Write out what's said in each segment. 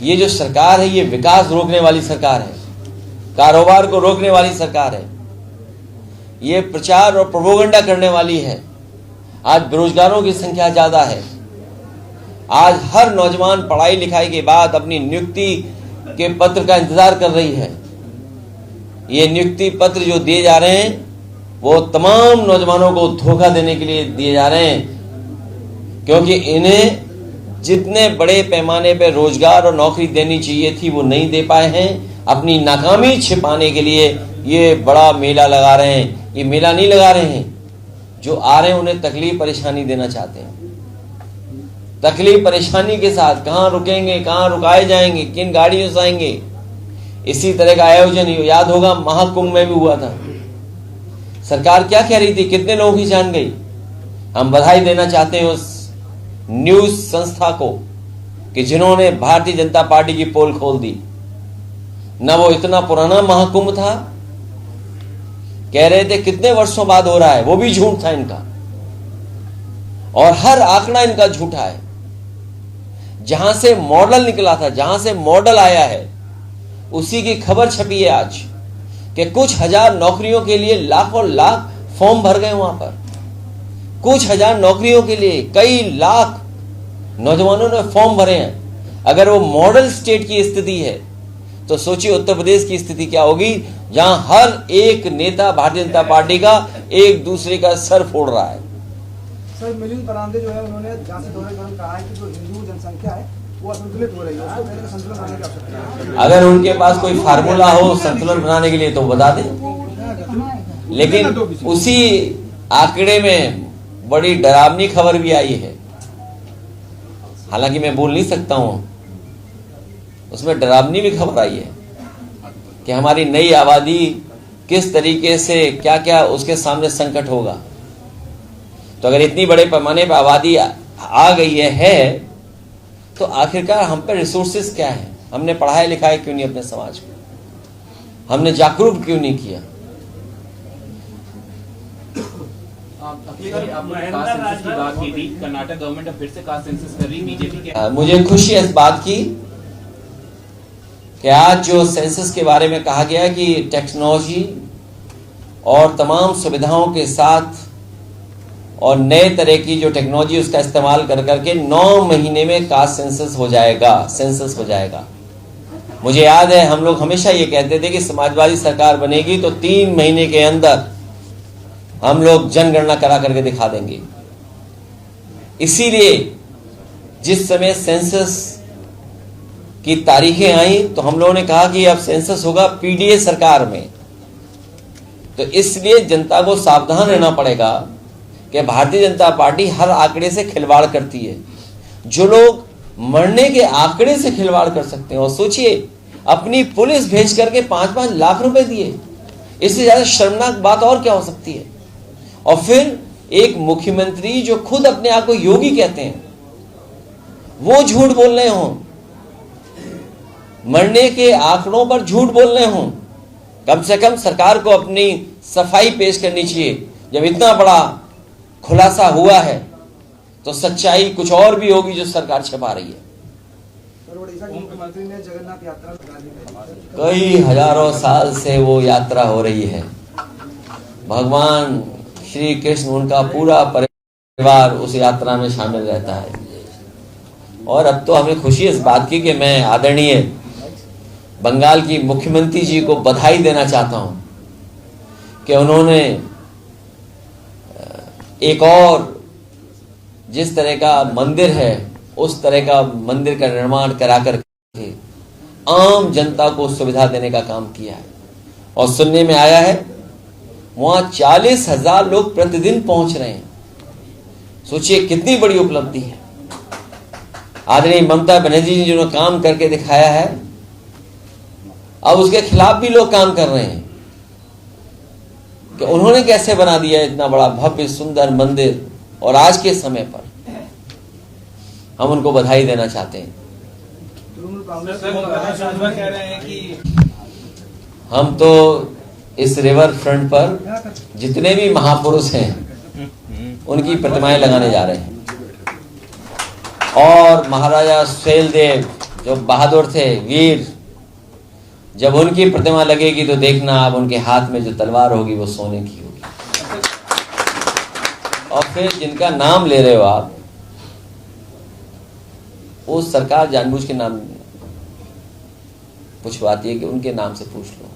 ये जो सरकार है ये विकास रोकने वाली सरकार है, कारोबार को रोकने वाली सरकार है, ये प्रचार और प्रोपेगेंडा करने वाली है। आज बेरोजगारों की संख्या ज्यादा है। आज हर नौजवान पढ़ाई लिखाई के बाद अपनी नियुक्ति के पत्र का इंतजार कर रही है। ये नियुक्ति पत्र जो दिए जा रहे हैं वो तमाम नौजवानों को धोखा देने के लिए दिए जा रहे हैं, क्योंकि इन्हें जितने बड़े पैमाने पर रोजगार और नौकरी देनी चाहिए थी वो नहीं दे पाए हैं। अपनी नाकामी छिपाने के लिए ये बड़ा मेला लगा रहे हैं। ये मेला नहीं लगा रहे हैं, जो आ रहे हैं उन्हें तकलीफ परेशानी देना चाहते हैं। तकलीफ परेशानी के साथ कहाँ रुकेंगे, कहाँ रुकाए जाएंगे, किन गाड़ियों से आएंगे, इसी तरह का आयोजन याद होगा महाकुंभ में भी हुआ था। सरकार क्या कह रही थी, कितने लोगों की जान गई। हम बधाई देना चाहते हैं उस न्यूज संस्था को कि जिन्होंने भारतीय जनता पार्टी की पोल खोल दी। न वो इतना पुराना महाकुंभ था, कह रहे थे कितने वर्षों बाद हो रहा है, वो भी झूठ था इनका, और हर आंकड़ा इनका झूठा है। जहां से मॉडल निकला था, जहां से मॉडल आया है, उसी की खबर छपी है आज कि कुछ हजार नौकरियों के लिए लाखों लाख फॉर्म भर गए वहां पर। कुछ हजार नौकरियों के लिए कई लाख नौजवानों ने फॉर्म भरे हैं। अगर वो मॉडल स्टेट की स्थिति है तो सोचिए उत्तर प्रदेश की स्थिति क्या होगी, जहां हर एक नेता भारतीय जनता पार्टी का एक दूसरे का सर फोड़ रहा है। सर मिलिंद परांडे जो है उन्होंने जहां से दौरे के दौरान कहा है कि जो हिंदू जनसंख्या है वो असंतुलित हो रही है, उसको पहले संतुलन बनाने की आवश्यकता है। अगर उनके पास कोई फार्मूला हो संतुलन बनाने के लिए तो बता दें, लेकिन उसी आंकड़े में बड़ी डरावनी खबर भी आई है। हालांकि मैं बोल नहीं सकता हूं, उसमें डरावनी भी खबर आई है कि हमारी नई आबादी किस तरीके से क्या क्या उसके सामने संकट होगा। तो अगर इतनी बड़े पैमाने पर आबादी आ गई है तो आखिरकार हम पर रिसोर्सेस क्या है? हमने पढ़ाया लिखाया क्यों नहीं अपने समाज को? हमने जागरूक क्यों नहीं किया? कर्नाटक गवर्नमेंट अब फिर से कास्ट सेंसस कर रही बीजेपी के। मुझे खुशी है इस बात की कि आज जो सेंसस के बारे में कहा गया कि टेक्नोलॉजी और तमाम सुविधाओं के साथ और नए तरह की जो टेक्नोलॉजी उसका इस्तेमाल कर करके 9 महीने में कास्ट सेंसस हो जाएगा। मुझे याद है हम लोग हमेशा ये कहते थे कि समाजवादी सरकार बनेगी तो 3 महीने के अंदर हम लोग जनगणना करा करके दिखा देंगे। इसीलिए जिस समय सेंसस की तारीखें आई तो हम लोगों ने कहा कि अब सेंसस होगा पीडीए सरकार में। तो इसलिए जनता को सावधान रहना पड़ेगा कि भारतीय जनता पार्टी हर आंकड़े से खिलवाड़ करती है। जो लोग मरने के आंकड़े से खिलवाड़ कर सकते हैं, और सोचिए अपनी पुलिस भेज करके 5-5 लाख रुपए दिए, इससे ज्यादा शर्मनाक बात और क्या हो सकती है? और फिर एक मुख्यमंत्री जो खुद अपने आप को योगी कहते हैं वो झूठ बोल रहे हों, मरने के आंकड़ों पर झूठ बोल रहे हों। कम से कम सरकार को अपनी सफाई पेश करनी चाहिए। जब इतना बड़ा खुलासा हुआ है तो सच्चाई कुछ और भी होगी जो सरकार छिपा रही है। मुख्यमंत्री ने जगन्नाथ यात्रा कई हजारों साल से वो यात्रा हो रही है। भगवान श्री कृष्ण, उनका पूरा परिवार उस यात्रा में शामिल रहता है। और अब तो हमें खुशी इस बात की कि मैं आदरणीय बंगाल की मुख्यमंत्री जी को बधाई देना चाहता हूं कि उन्होंने एक और जिस तरह का मंदिर है उस तरह का मंदिर का निर्माण करा करके आम जनता को सुविधा देने का काम किया है। और सुनने में आया है वहां 40,000 लोग प्रतिदिन पहुंच रहे हैं। सोचिए कितनी बड़ी उपलब्धि है। आदरणीय ममता बनर्जी जी जिन्होंने काम करके दिखाया है, अब उसके खिलाफ भी लोग काम कर रहे हैं कि उन्होंने कैसे बना दिया इतना बड़ा भव्य सुंदर मंदिर। और आज के समय पर हम उनको बधाई देना चाहते हैं। हम तो इस रिवर फ्रंट पर जितने भी महापुरुष हैं उनकी प्रतिमाएं लगाने जा रहे हैं। और महाराजा सुहेलदेव जो बहादुर थे, वीर, जब उनकी प्रतिमा लगेगी तो देखना आप उनके हाथ में जो तलवार होगी वो सोने की होगी। और फिर जिनका नाम ले रहे हो आप, वो सरकार जानबूझ के नाम पूछवाती है कि उनके नाम से पूछ लो।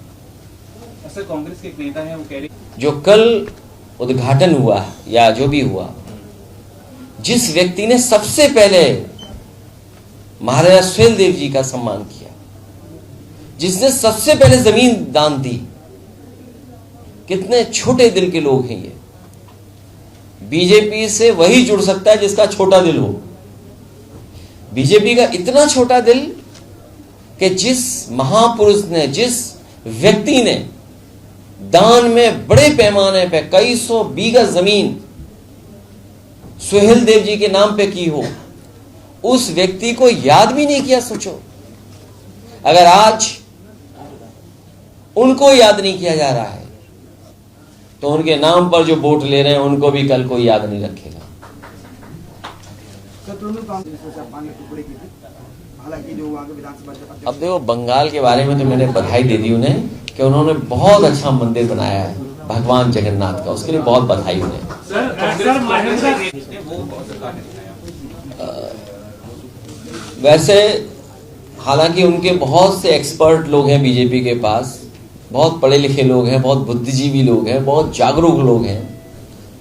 सर, कांग्रेस के एक नेता हैं, वो कह रहे जो कल उद्घाटन हुआ या जो भी हुआ, जिस व्यक्ति ने सबसे पहले महाराजा सुहेलदेव जी का सम्मान किया, जिसने सबसे पहले जमीन दान दी, कितने छोटे दिल के लोग हैं ये। बीजेपी से वही जुड़ सकता है जिसका छोटा दिल हो। बीजेपी का इतना छोटा दिल कि जिस महापुरुष ने, जिस व्यक्ति ने दान में बड़े पैमाने पे कई सौ बीघा जमीन सुहेलदेव जी के नाम पे की हो, उस व्यक्ति को याद भी नहीं किया। सोचो, अगर आज उनको याद नहीं किया जा रहा है तो उनके नाम पर जो वोट ले रहे हैं उनको भी कल कोई याद नहीं रखेगा। अब देखो, बंगाल के बारे में तो मैंने बधाई दे दी उन्हें कि उन्होंने बहुत अच्छा मंदिर बनाया है भगवान जगन्नाथ का, उसके लिए बहुत बधाई उन्हें। वैसे हालांकि उनके बहुत से एक्सपर्ट लोग हैं बीजेपी के पास, बहुत पढ़े लिखे लोग हैं, बहुत बुद्धिजीवी लोग हैं, बहुत जागरूक लोग हैं।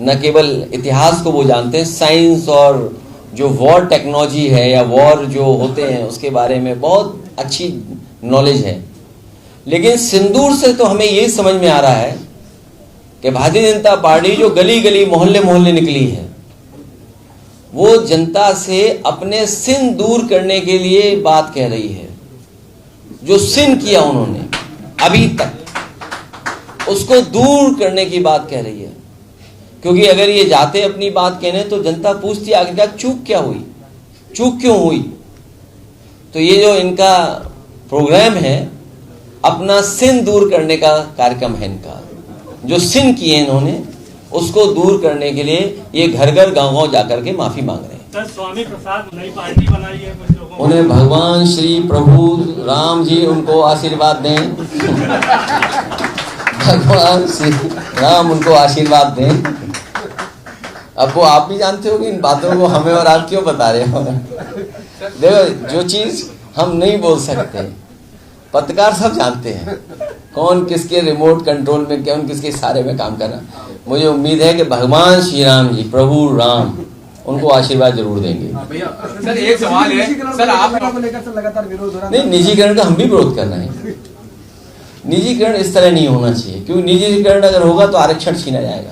न केवल इतिहास को वो जानते हैं, साइंस और जो वॉर टेक्नोलॉजी है या वॉर जो होते हैं उसके बारे में बहुत अच्छी नॉलेज है। लेकिन सिंदूर से तो हमें ये समझ में आ रहा है कि भारतीय जनता पार्टी जो गली गली मोहल्ले मोहल्ले निकली है, वो जनता से अपने सिन दूर करने के लिए बात कह रही है। जो सिन किया उन्होंने अभी तक, उसको दूर करने की बात कह रही है। क्योंकि अगर ये जाते अपनी बात कहने तो जनता पूछती आखिरकार चूक क्या हुई, चूक क्यों हुई। तो ये जो इनका प्रोग्राम है, अपना सिन दूर करने का कार्यक्रम है इनका। जो सिन किए इन्होंने उसको दूर करने के लिए ये घर घर गांव गांव जाकर के माफी मांग रहे हैं। सर, स्वामी प्रसाद नई पार्टी बनाई है कुछ लोगों, उन्हें भगवान श्री प्रभु राम जी उनको आशीर्वाद दें। भगवान श्री राम उनको आशीर्वाद दें। अब वो आप भी जानते हो कि इन बातों को हमें और आप क्यों बता रहे हो। देखो, जो चीज हम नहीं बोल सकते, पत्रकार सब जानते हैं कौन किसके रिमोट कंट्रोल में, कौन किसके इशारे में काम कर रहा है। मुझे उम्मीद है कि भगवान श्री राम जी, प्रभु राम, उनको आशीर्वाद जरूर देंगे। सर, एक सवाल है, सर आप लगातार विरोध हो रहा है। नहीं, निजीकरण का हम भी विरोध कर रहे हैं। निजीकरण इस तरह नहीं होना चाहिए, क्योंकि निजीकरण अगर होगा तो आरक्षण छीना जाएगा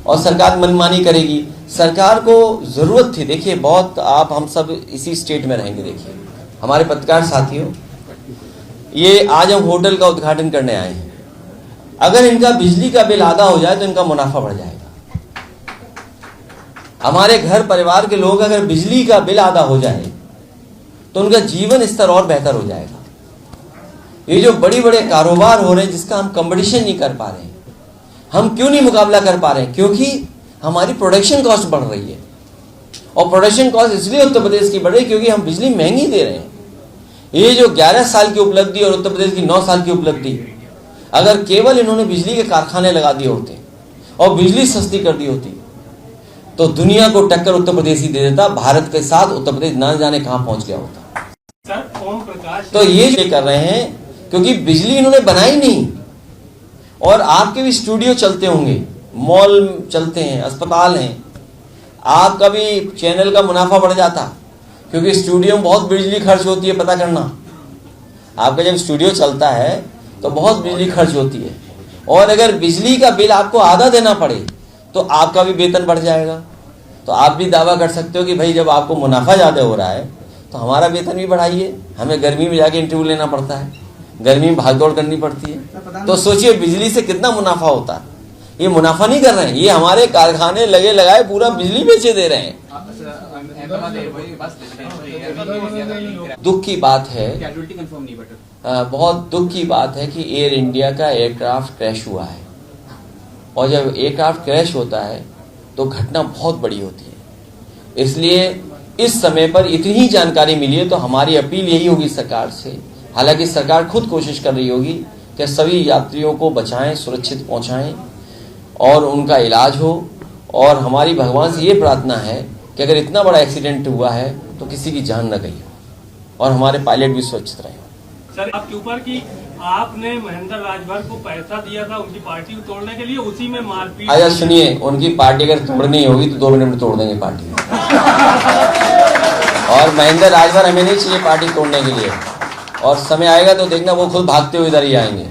और सरकार मनमानी करेगी। सरकार को जरूरत थी, देखिए बहुत, आप हम सब इसी स्टेट में रहेंगे। देखिए हमारे पत्रकार साथियों, ये आज हम होटल का उद्घाटन करने आए हैं। अगर इनका बिजली का बिल आधा हो जाए तो इनका मुनाफा बढ़ जाएगा। हमारे घर परिवार के लोग अगर बिजली का बिल आधा हो जाए तो उनका जीवन स्तर और बेहतर हो जाएगा। ये जो बड़े बड़े कारोबार हो रहे हैं जिसका हम कंपटीशन नहीं कर पा रहे हैं, हम क्यों नहीं मुकाबला कर पा रहे हैं? क्योंकि हमारी प्रोडक्शन कॉस्ट बढ़ रही है। और प्रोडक्शन कॉस्ट इसलिए उत्तर प्रदेश की बढ़ रही है क्योंकि हम बिजली महंगी दे रहे हैं। ये जो 11 साल की उपलब्धि और उत्तर प्रदेश की 9 साल की उपलब्धि, अगर केवल इन्होंने बिजली के कारखाने लगा दिए होते और बिजली सस्ती कर दी होती तो दुनिया को टक्कर उत्तर प्रदेश ही दे देता। भारत के साथ उत्तर प्रदेश न जाने कहां पहुंच गया होता। सर, ओम प्रकाश तो ये कर रहे हैं क्योंकि बिजली इन्होंने बनाई नहीं। और आपके भी स्टूडियो चलते होंगे, मॉल चलते हैं, अस्पताल हैं, आपका भी चैनल का मुनाफा बढ़ जाता क्योंकि स्टूडियो में बहुत बिजली खर्च होती है। पता करना, आपका जब स्टूडियो चलता है तो बहुत बिजली खर्च होती है। और अगर बिजली का बिल आपको आधा देना पड़े तो आपका भी वेतन बढ़ जाएगा। तो आप भी दावा कर सकते हो कि भाई जब आपको मुनाफा ज़्यादा हो रहा है तो हमारा वेतन भी बढ़ाइए। हमें गर्मी में जाके इंटरव्यू लेना पड़ता है, गर्मी में भागदौड़ करनी पड़ती है। तो सोचिए बिजली से कितना मुनाफा होता है। ये मुनाफा नहीं कर रहे हैं, ये हमारे कारखाने लगे लगाए पूरा बिजली बेचे दे रहे हैं। दुख की बात है, बहुत दुख की बात है कि एयर इंडिया का एयरक्राफ्ट क्रैश हुआ है। और जब एयरक्राफ्ट क्रैश होता है तो घटना बहुत बड़ी होती है। इसलिए इस समय पर इतनी जानकारी मिली है, तो हमारी अपील यही होगी सरकार से, हालांकि सरकार खुद कोशिश कर रही होगी कि सभी यात्रियों को बचाएं, सुरक्षित पहुंचाएं और उनका इलाज हो। और हमारी भगवान से ये प्रार्थना है कि अगर इतना बड़ा एक्सीडेंट हुआ है तो किसी की जान न गई हो और हमारे पायलट भी सुरक्षित रहे हो। सर, आपके ऊपर कि आपने महेंद्र राजभर को पैसा दिया था उनकी पार्टी को तोड़ने के लिए, उसी में मारपीट। आजा सुनिए, उनकी पार्टी अगर तोड़नी होगी तो 2 मिनट में तोड़ देंगे पार्टी और महेंद्र राजभर हमें नहीं चाहिए पार्टी तोड़ने के लिए। और समय आएगा तो देखना वो खुद भागते हुए इधर ही आएंगे।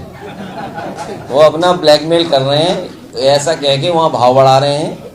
वो अपना ब्लैकमेल कर रहे हैं, ऐसा कह के वहां भाव बढ़ा रहे हैं